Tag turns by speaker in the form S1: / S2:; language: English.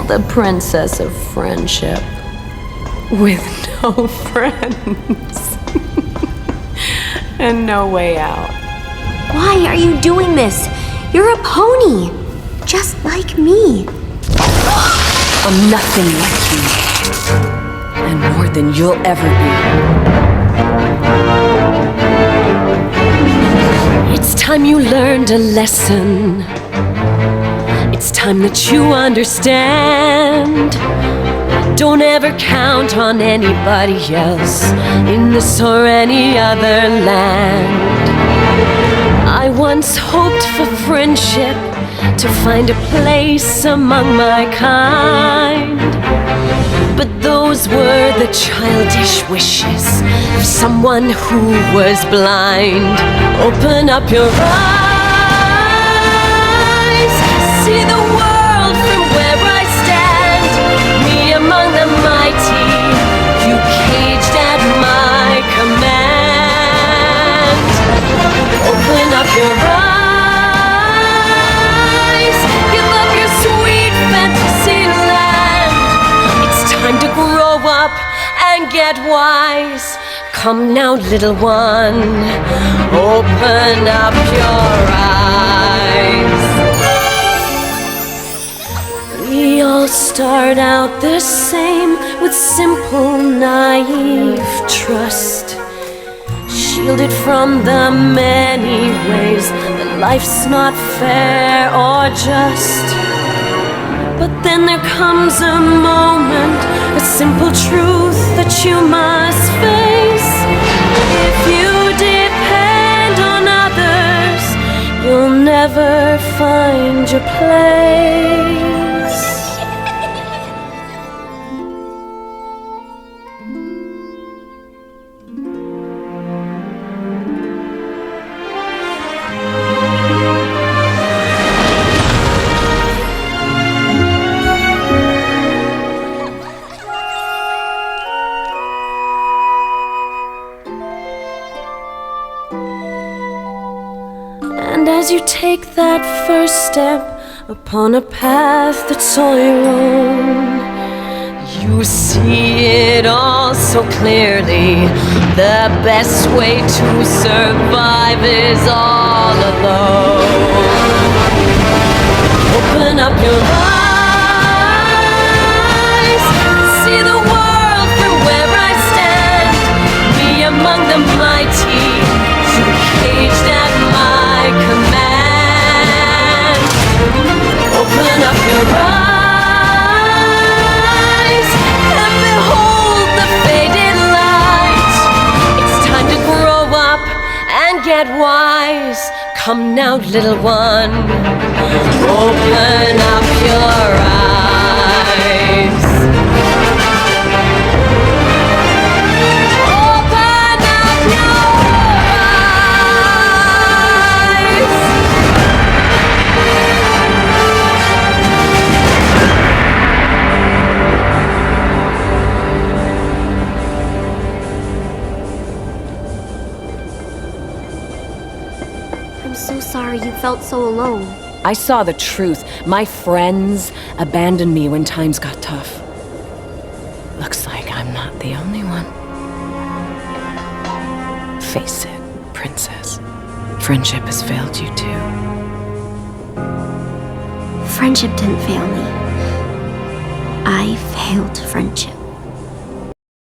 S1: called the Princess of Friendship. With no friends. And no way out.
S2: Why are you doing this? You're a pony, just like me.
S1: I'm nothing like you. And more than you'll ever be. It's time you learned a lesson. It's time that you understand. Don't ever count on anybody else in this or any other land. I once hoped for friendship, to find a place among my kind. But those were the childish wishes of someone who was blind. Open up your eyes, see the world from where I stand. Me among the mighty, you caged at my command. Open up your eyes, give up your sweet fantasy land. It's time to grow up and get wise. Come now, little one, open up your eyes. We all start out the same, with simple, naive trust, shielded from the many ways that life's not fair or just. But then there comes a moment, a simple truth that you must face. If you depend on others, you'll never find your place. And as you take that first step upon a path that's all your own, you see it all so clearly. The best way to survive is all alone. Open up your eyes, see the world from where I stand. Me among the mighty, you caged at my command. Open up your eyes and behold the faded light. It's time to grow up and get wise. Come now, little one, open up your eyes. Open up your eyes.
S2: I'm so sorry you felt so alone.
S1: I saw the truth. My friends abandoned me when times got tough. Looks like I'm not the only one. Face it, Princess. Friendship has failed you too.
S2: Friendship didn't fail me. I failed friendship.